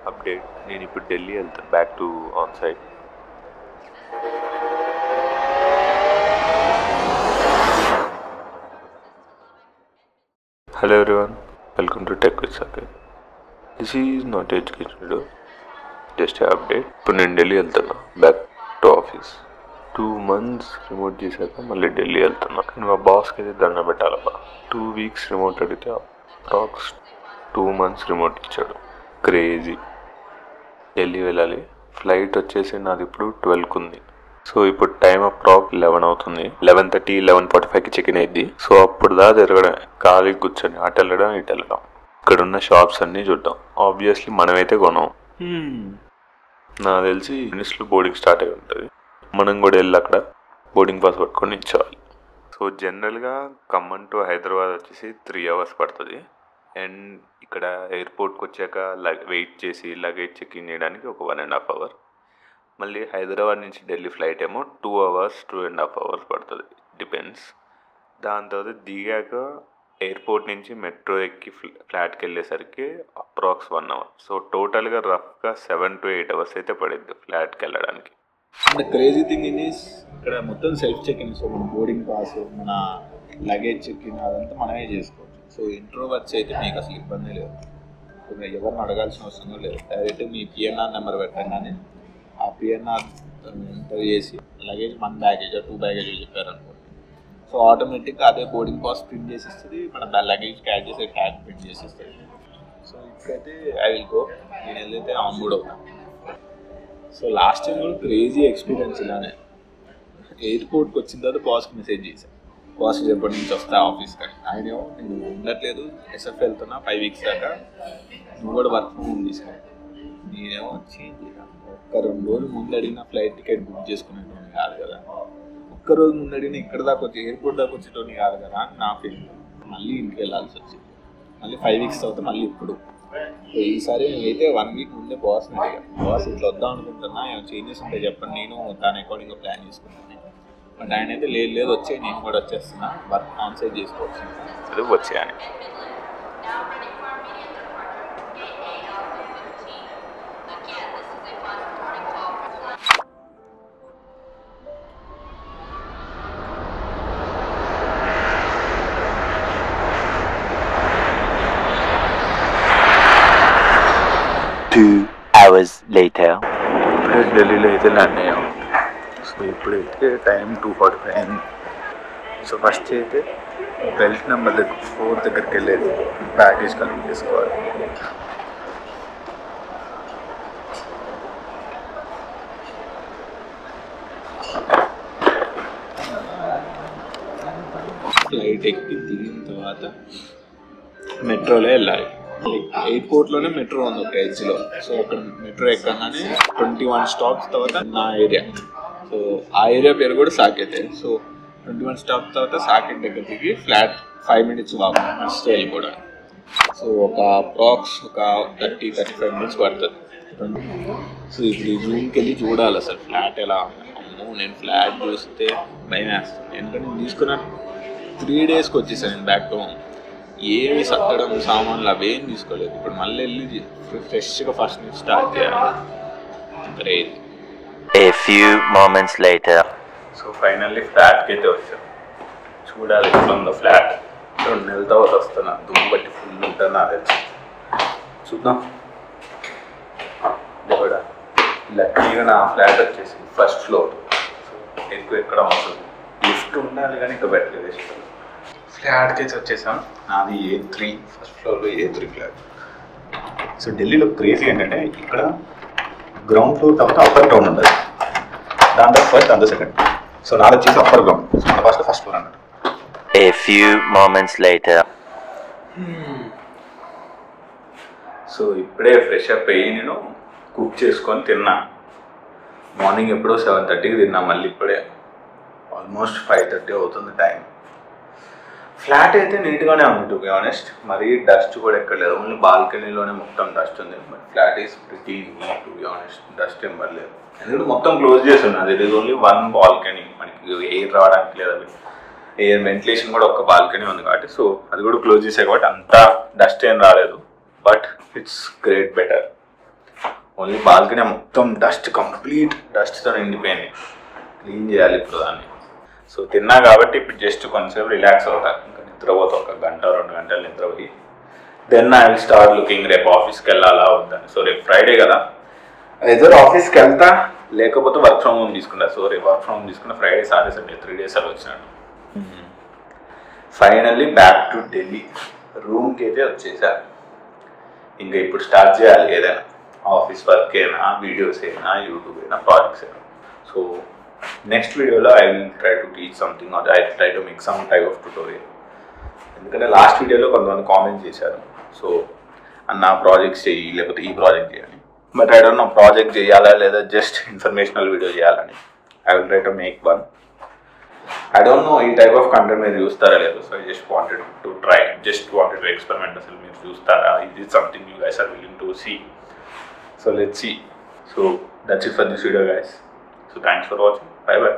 Update. నేను ఇప్పుడు ఢిల్లీ వెళ్తాను, back to on site. Hello everyone, welcome to tech with Saketh. This is not education video, just update. ఇప్పుడు నేను ఢిల్లీ వెళ్తున్నా, back to office. 2 months remote చేశాక మళ్ళీ ఢిల్లీ వెళ్తున్నా. కానీ మా బాస్కి అయితే దండ పెట్టాలబ్బా. 2 weeks రిమోట్ అడిగితే అప్రాక్స్ 2 months రిమోట్ ఇచ్చాడు. క్రేజీ. ఢిల్లీ వెళ్ళాలి. ఫ్లైట్ వచ్చేసి నాది ఇప్పుడు 12కి ఉంది. సో ఇప్పుడు టైం అప్రాక్స్ 11 అవుతుంది. 11:30 11:45కి చెక్-ఇన్ అయింది. సో అప్పుడు దా తిరగడం, ఖాళీ కూర్చొని అటు వెళ్ళడం ఇటు వెళ్ళడం, ఇక్కడ ఉన్న షాప్స్ అన్నీ చూద్దాం. ఆబ్వియస్లీ మనమైతే కొనం. నాకు తెలిసి మినిట్స్లో బోర్డింగ్ స్టార్ట్ అయి ఉంటుంది. మనం కూడా వెళ్ళి అక్కడ బోర్డింగ్ పాస్ పట్టుకొని ఇచ్చేవాలి. సో జనరల్గా ఖమ్మం టు హైదరాబాద్ వచ్చేసి 3 hours పడుతుంది. అండ్ ఇక్కడ ఎయిర్పోర్ట్కి వచ్చాక వెయిట్ చేసి లగేజ్ చెక్-ఇన్ చేయడానికి ఒక 1.5 hour. మళ్ళీ హైదరాబాద్ నుంచి ఢిల్లీ ఫ్లైట్ ఏమో 2 hours 2.5 hours పడుతుంది, డిపెండ్స్. దాని తర్వాత దిగాక ఎయిర్పోర్ట్ నుంచి మెట్రో ఎక్కి ఫ్లాట్కి వెళ్ళేసరికి అప్రాక్స్ 1 hour. సో టోటల్గా రఫ్గా 7 to 8 hours అయితే పడింది ఫ్లాట్కి వెళ్ళడానికి. అండ్ క్రేజీ థింగ్ ఇస్ ఇక్కడ మొత్తం సెల్ఫ్ చెక్-ఇన్. సో మన బోర్డింగ్ పాస్, మన లగేజ్ చెక్-ఇన్ అదంతా మనమే చేసుకోవచ్చు. సో ఇంట్రోవర్ట్స్ అయితే మీకు అసలు ఇబ్బంది లేదు. ఎవరిని అడగాల్సిన అవసరం లేదు. డైరెక్ట్ మీ పిఎన్ఆర్ నెంబర్ పెట్టగానే ఆ పిఎన్ఆర్ ఎంటర్ చేసి లగేజ్ 1 baggage 2 baggage చెప్పారనుకోండి, సో ఆటోమేటిక్గా అదే బోర్డింగ్ పాస్ ప్రింట్ చేసి ఇస్తుంది. మన లగేజ్ క్యాచ్ చేసే ట్యాగ్ ప్రింట్ చేసి ఇస్తుంది. సో ఇక్కడైతే ఐ విల్ గో, నేను వెళ్ళైతే ఆన్ బోర్డ్ అవుతాను. సో లాస్ట్ టైం కూడా క్రేజీ ఎక్స్పీరియన్స్ ఇలానే. ఎయిర్పోర్ట్కి వచ్చిన తర్వాత బాస్కి మెసేజ్ చేశాను, బాస్ ఎప్పటి నుంచి వస్తా ఆఫీస్ కానీ. ఆయనేమో నేను ఉండట్లేదు, ఎస్ఎఫ్ వెళ్తున్నా 5 weeks దాకా, నువ్వు కూడా వర్క్ ఫ్రమ్ హోమ్ తీసుకుని. నేనేమో చేంజ్ చేశాను. 1-2 రోజులు ముందు అడిగిన ఫ్లైట్ టికెట్ బుక్ చేసుకునేటోని కాదు కదా, ఒక్కరోజు ముందు అడిగిన ఇక్కడ దాకా వచ్చి ఎయిర్పోర్ట్ దాకా వచ్చేటోని కాదు కదా అని నా ఫీలింగ్. మళ్ళీ ఇంటికి వెళ్ళాల్సి వచ్చింది. మళ్ళీ 5 weeks తర్వాత మళ్ళీ ఇప్పుడు. ఈసారి నేనైతే 1 week ముందే బాస్ని అడిగాను, బాస్ ఇట్లా వద్దాం అనుకుంటున్నా, ఏమైనా చేంజెస్ ఉంటే చెప్పండి, నేను దాని అకార్డింగ్గా ప్లాన్ చేసుకుంటాను. బట్ ఆయన అయితే లేదు వచ్చే, నేను కూడా వచ్చేస్తున్నా, వర్క్ ఆన్ సైట్ చేసుకోవచ్చు, అది వచ్చేయని. ఇప్పుడే ఢిల్లీలో అయితే ల్యాండ్ అయ్యాం. సో ఇప్పుడైతే టైం 2:45 అయింది. సో ఫస్ట్ అయితే బెల్ట్ నెంబర్ 4 దగ్గరికి వెళ్ళేది బ్యాగేజ్ కలెక్ట్ చేసుకోవాలి. ఫ్లైట్ ఎక్కి దిగిన తర్వాత మెట్రోలో వెళ్ళాలి. ఎయిర్పోర్ట్లోనే మెట్రో ఉంది ఒక ఎడ్జ్లో. సో అక్కడ మెట్రో ఎక్కగానే 21 stops తర్వాత నా ఏరియా. సో ఆ ఏరియా పేరు కూడా సాకేతే. సో 21 stops తర్వాత సాకేత్ దగ్గర దిగి ఫ్లాట్ 5 minutes వాక్ నడిస్తే వెళ్ళిపోవడానికి. సో ఒక అప్రాక్స్ ఒక 30-35 minutes పడుతుంది. సో ఇప్పుడు ఈ జూమ్కి వెళ్ళి చూడాలి అసలు ఫ్లాట్ ఎలా ఉంది. అమ్మో, నేను ఫ్లాట్ చూస్తే భయం వేస్తుంది. ఎందుకంటే నేను తీసుకున్న 3 daysకి వచ్చేసాను నేను బ్యాక్ టు హోమ్. ఏమి సత్తడం సామాన్లు అవేం తీసుకోలేదు. ఇప్పుడు మళ్ళీ వెళ్ళి ఫ్రెష్గా ఫస్ట్ నుంచి స్టార్ట్ చేయాలి. A few moments later. So finally ఫ్లాట్కి అయితే వచ్చాను. చూడాలి ఎట్లా ఉందో ఫ్లాట్. 2 నెలల తర్వాత వస్తున్నా, దుమ్ము బట్టి ఫుల్ ఉంటుంది నాకు తెలిసి. చూద్దాం. కూడా లక్కీగా నా ఫ్లాట్ వచ్చేసి ఫస్ట్ ఫ్లోర్. సో ఎక్కువ ఎక్కడం వస్తుంది, లిఫ్ట్ ఉండాలి కానీ ఇంకా పెట్టలేదు ఇష్టం. ఫ్లాట్కి అయితే వచ్చేసాం. నాది A3, ఫస్ట్ ఫ్లోర్లో A3 ఫ్లాట్. సో ఢిల్లీలో క్రేజీ ఏంటంటే ఇక్కడ గ్రౌండ్ ఫ్లోర్ తర్వాత అప్పర్ గ్రౌండ్ ఉంటుంది, దాని తర్వాత ఫస్ట్ అంత సెకండ్. సో నాది వచ్చేసి అప్పర్ గ్రౌండ్, సో మన ఫస్ట్ ఫ్లోర్ అన్నట్టు. A few moments later. So ఇప్పుడే ఫ్రెష్ అప్ అయ్యి నేను కుక్ చేసుకొని తిన్నా. మార్నింగ్ ఎప్పుడో 7:30కి తిన్నా, మళ్ళీ ఇప్పుడే ఆల్మోస్ట్ 5:30 అవుతుంది టైం. ఫ్లాట్ అయితే నీట్గానే ఉంది టు బి ఆనెస్ట్. మరీ డస్ట్ కూడా ఎక్కలేదు, ఓన్లీ బాల్కనీలోనే మొత్తం డస్ట్ ఉంది. But flat is pretty need to be honest, dust ఏం పర్లేదు. ఎందుకంటే మొత్తం క్లోజ్ చేసి ఉన్నది. ఇట్ ఈస్ ఓన్లీ 1 balcony, మనకి ఎయిర్ రావడానికి లేదు, అవి ఎయిర్ వెంటిలేషన్ కూడా ఒక బాల్కనీ ఉంది కాబట్టి. సో అది కూడా క్లోజ్ చేసే కాబట్టి అంతా డస్ట్ ఏం రాలేదు. But it's great better. Only balcony మొత్తం డస్ట్, కంప్లీట్ డస్ట్తో నిండిపోయింది. క్లీన్ చేయాలి ఇప్పుడు దాన్ని. సో తిన్నా కాబట్టి ఇప్పుడు జస్ట్ కొంచెంసేపు రిలాక్స్ అవుతాను. ఇంకా నిద్రపోతా, 1 గంట 2 గంటలు నిద్రపోయి then I will start looking రేపు ఆఫీస్కి వెళ్ళాలా వద్దని. సో రేపు ఫ్రైడే కదా, ఎదురు ఆఫీస్కి వెళ్తా, లేకపోతే వర్క్ ఫ్రమ్ హోమ్ తీసుకుంటా. సో రేపు వర్క్ ఫ్రమ్ హోమ్ తీసుకున్న ఫ్రైడే, సాటర్డే, సండే 3 days అలా వచ్చినాడు. Finally back to Delhi. రూమ్కి అయితే వచ్చేసా. ఇంకా ఇప్పుడు స్టార్ట్ చేయాలి ఏదైనా, ఆఫీస్ వర్క్ అయినా, వీడియోస్ అయినా, యూట్యూబ్ అయినా, ప్రాజెక్ట్స్ అయినా. సో నెక్స్ట్ వీడియోలో I will try to teach something or I try to make some type of tutorial. ఎందుకంటే లాస్ట్ వీడియోలో కొంతమంది కామెంట్ చేశారు, సో అన్న ప్రాజెక్ట్స్ చేయి లేకపోతే ఈ ప్రాజెక్ట్ చేయాలి. But I don't know project చేయాలా లేదా జస్ట్ ఇన్ఫర్మేషనల్ వీడియో చేయాలని. I will try to make one. I don't know ఈ టైప్ ఆఫ్ కంటెంట్ మీరు చూస్తారా లేదు. So I just wanted to try, just wanted to experiment. అసలు మీరు చూస్తారా, ఇది something you guys are willing to see. So let's see. So that's it for this video, guys. So thanks for watching. Bye bye.